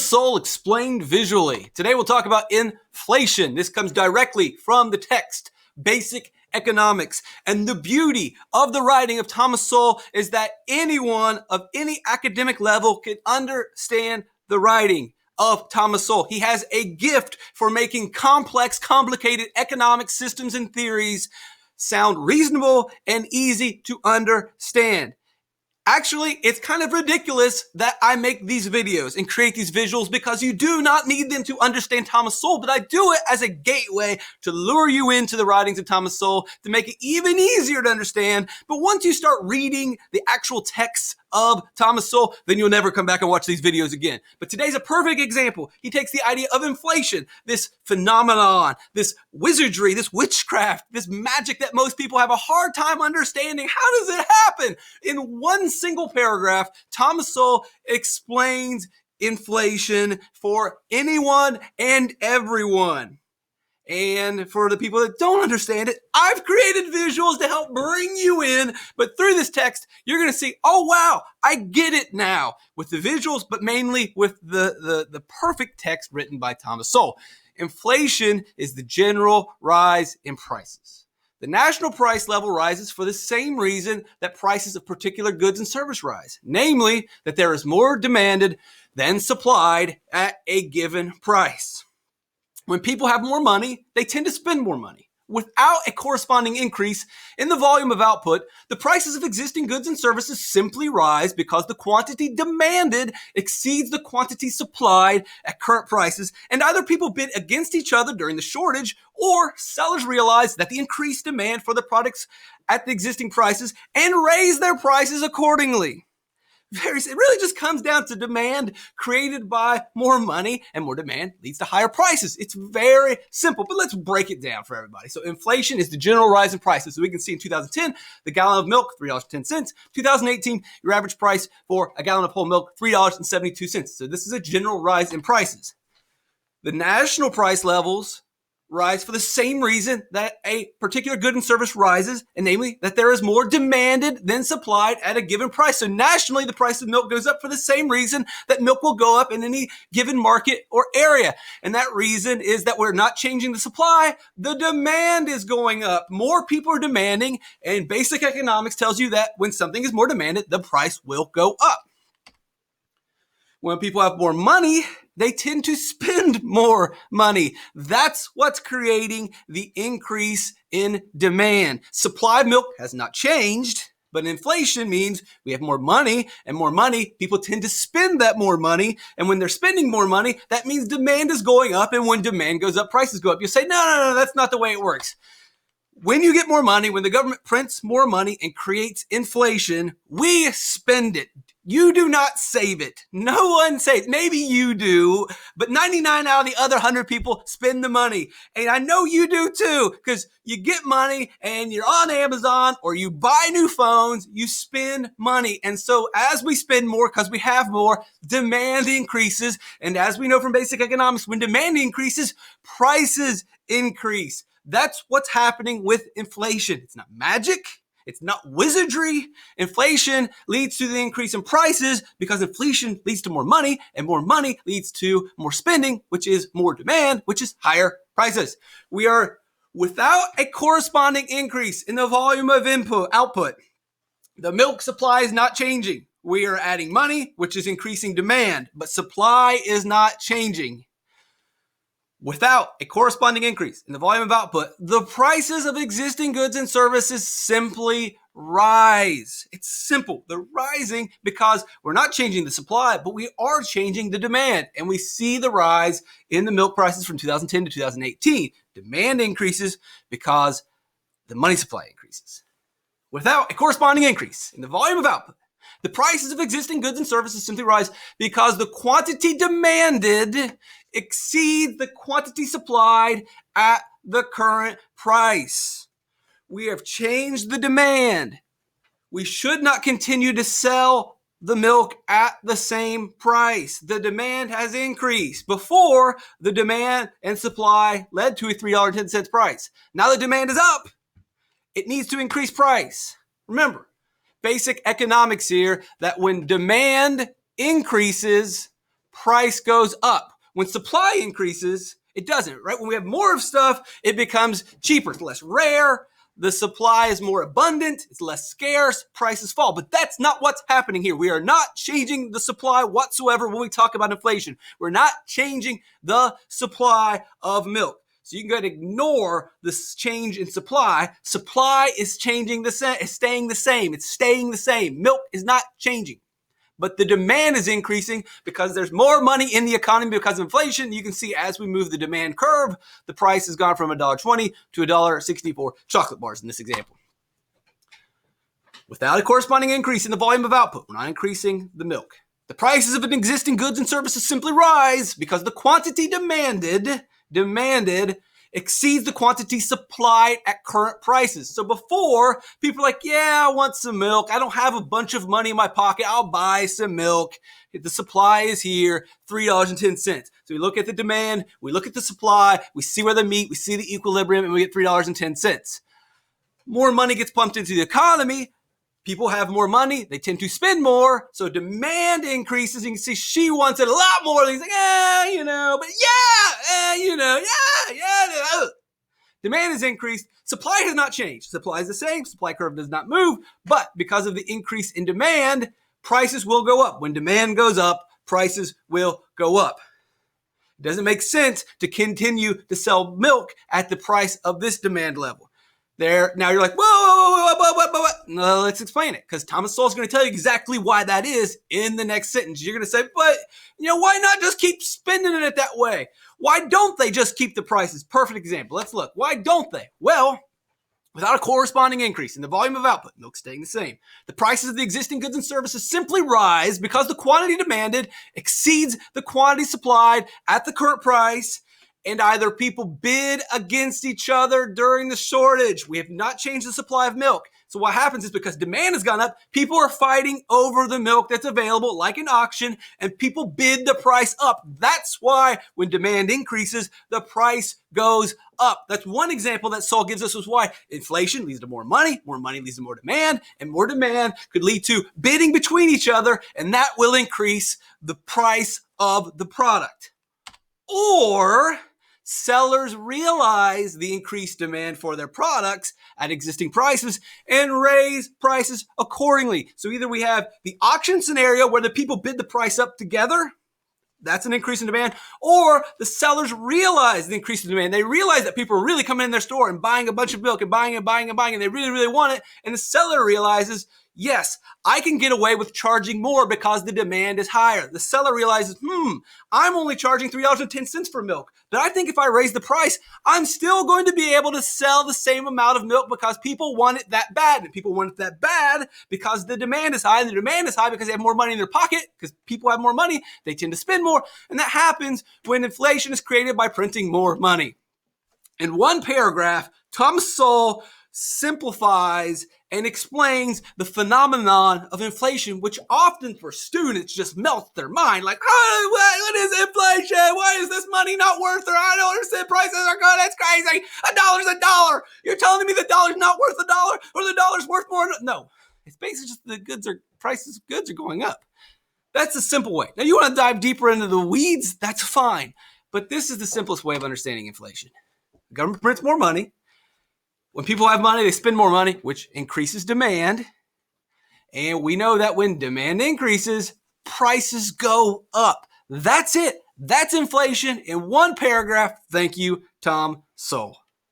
Sowell explained visually. Today we'll talk about inflation. This comes directly from the text, Basic Economics. And the beauty of the writing of Thomas Sowell is that anyone of any academic level can understand the writing of Thomas Sowell. He has a gift for making complex, complicated economic systems and theories sound reasonable and easy to understand. Actually, it's kind of ridiculous that I make these videos and create these visuals because you do not need them to understand Thomas Sowell, but I do it as a gateway to lure you into the writings of Thomas Sowell to make it even easier to understand. But once you start reading the actual texts of Thomas Sowell, then you'll never come back and watch these videos again. But today's a perfect example. He takes the idea of inflation, this phenomenon, this wizardry, this witchcraft, this magic that most people have a hard time understanding. How does it happen? In one single paragraph, Thomas Sowell explains inflation for anyone and everyone. And for the people that don't understand it, I've created visuals to help bring you in. But through this text, you're going to see, oh, wow, I get it now with the visuals, but mainly with the perfect text written by Thomas Sowell. Inflation is the general rise in prices. The national price level rises for the same reason that prices of particular goods and service rise, namely that there is more demanded than supplied at a given price. When people have more money, they tend to spend more money. Without a corresponding increase in the volume of output, the prices of existing goods and services simply rise because the quantity demanded exceeds the quantity supplied at current prices, and either people bid against each other during the shortage, or sellers realize that the increased demand for the products at the existing prices and raise their prices accordingly. It really just comes down to demand created by more money, and more demand leads to higher prices. It's very simple, but let's break it down for everybody. So inflation is the general rise in prices. So we can see in 2010, the gallon of milk, $3.10. 2018, your average price for a gallon of whole milk, $3.72. So this is a general rise in prices. The national price levels rise for the same reason that a particular good and service rises, and namely that there is more demanded than supplied at a given price. So nationally, the price of milk goes up for the same reason that milk will go up in any given market or area. And that reason is that we're not changing the supply, the demand is going up. More people are demanding, and basic economics tells you that when something is more demanded, the price will go up. When people have more money, they tend to spend more money. That's what's creating the increase in demand. Supply of milk has not changed, but inflation means we have more money, and more money, people tend to spend that more money. And when they're spending more money, that means demand is going up. And when demand goes up, prices go up. You say, no, that's not the way it works. When you get more money, when the government prints more money and creates inflation, we spend it. You do not save it. No one saves. Maybe you do, but 99 out of the other 100 people spend the money. And I know you do too, because you get money and you're on Amazon or you buy new phones, you spend money. And so as we spend more because we have more, demand increases. And as we know from basic economics, when demand increases, prices increase. That's what's happening with inflation. It's not magic. It's not wizardry. Inflation leads to the increase in prices because inflation leads to more money, and more money leads to more spending, which is more demand, which is higher prices. We are without a corresponding increase in the volume of output. The milk supply is not changing. We are adding money, which is increasing demand, but supply is not changing. Without a corresponding increase in the volume of output, the prices of existing goods and services simply rise. It's simple. They're rising because we're not changing the supply, but we are changing the demand. And we see the rise in the milk prices from 2010 to 2018. Demand increases because the money supply increases. Without a corresponding increase in the volume of output, the prices of existing goods and services simply rise because the quantity demanded exceeds the quantity supplied at the current price. We have changed the demand. We should not continue to sell the milk at the same price. The demand has increased. Before, the demand and supply led to a $3.10 price. Now the demand is up. It needs to increase price. Remember, basic economics here, that when demand increases, price goes up. When supply increases, it doesn't, right? When we have more of stuff, it becomes cheaper. It's less rare. The supply is more abundant. It's less scarce. Prices fall. But that's not what's happening here. We are not changing the supply whatsoever when we talk about inflation. We're not changing the supply of milk. So you can go ahead and ignore this change in supply. Supply is staying the same. It's staying the same. Milk is not changing. But the demand is increasing because there's more money in the economy because of inflation. You can see as we move the demand curve, the price has gone from $1.20 to $1.64 chocolate bars in this example. Without a corresponding increase in the volume of output, we're not increasing the milk. The prices of existing goods and services simply rise because the quantity demanded exceeds the quantity supplied at current prices. So before, people are like, yeah, I want some milk. I don't have a bunch of money in my pocket. I'll buy some milk. The supply is here, $3.10. So we look at the demand, we look at the supply, we see where they meet, we see the equilibrium, and we get $3.10. More money gets pumped into the economy. People have more money. They tend to spend more. So demand increases. You can see she wants it a lot more. He's like, Demand has increased. Supply has not changed. Supply is the same. Supply curve does not move. But because of the increase in demand, prices will go up. When demand goes up, prices will go up. It doesn't make sense to continue to sell milk at the price of this demand level. Now you're like, whoa. No, let's explain it. Because Thomas Sowell is going to tell you exactly why that is in the next sentence. You're going to say, but, why not just keep spending it that way? Why don't they just keep the prices? Perfect example. Let's look. Why don't they? Well, without a corresponding increase in the volume of output, milk staying the same, the prices of the existing goods and services simply rise because the quantity demanded exceeds the quantity supplied at the current price, and either people bid against each other during the shortage. We have not changed the supply of milk. So what happens is because demand has gone up, people are fighting over the milk that's available like an auction, and people bid the price up. That's why when demand increases, the price goes up. That's one example that Sowell gives us was why inflation leads to more money leads to more demand, and more demand could lead to bidding between each other, and that will increase the price of the product. Or sellers realize the increased demand for their products at existing prices and raise prices accordingly. So either we have the auction scenario where the people bid the price up together, that's an increase in demand, or the sellers realize the increase in demand. They realize that people are really coming in their store and buying a bunch of milk and buying, and they really, really want it. And the seller realizes, yes, I can get away with charging more because the demand is higher. The seller realizes, I'm only charging $3.10 for milk. But I think if I raise the price, I'm still going to be able to sell the same amount of milk because people want it that bad. And people want it that bad because the demand is high. And the demand is high because they have more money in their pocket. Because people have more money, they tend to spend more. And that happens when inflation is created by printing more money. In one paragraph, Thomas Sowell simplifies and explains the phenomenon of inflation, which often for students just melts their mind. Like, what is inflation? Why is this money not worth it? I don't understand. Prices are good. That's crazy. $1 is $1. You're telling me the dollar's not worth $1 or the dollar's worth more? No, it's basically just the prices of goods are going up. That's the simple way. Now, you want to dive deeper into the weeds? That's fine. But this is the simplest way of understanding inflation. The government prints more money. When people have money, they spend more money, which increases demand. And we know that when demand increases, prices go up. That's it. That's inflation in one paragraph. Thank you, Tom Sowell.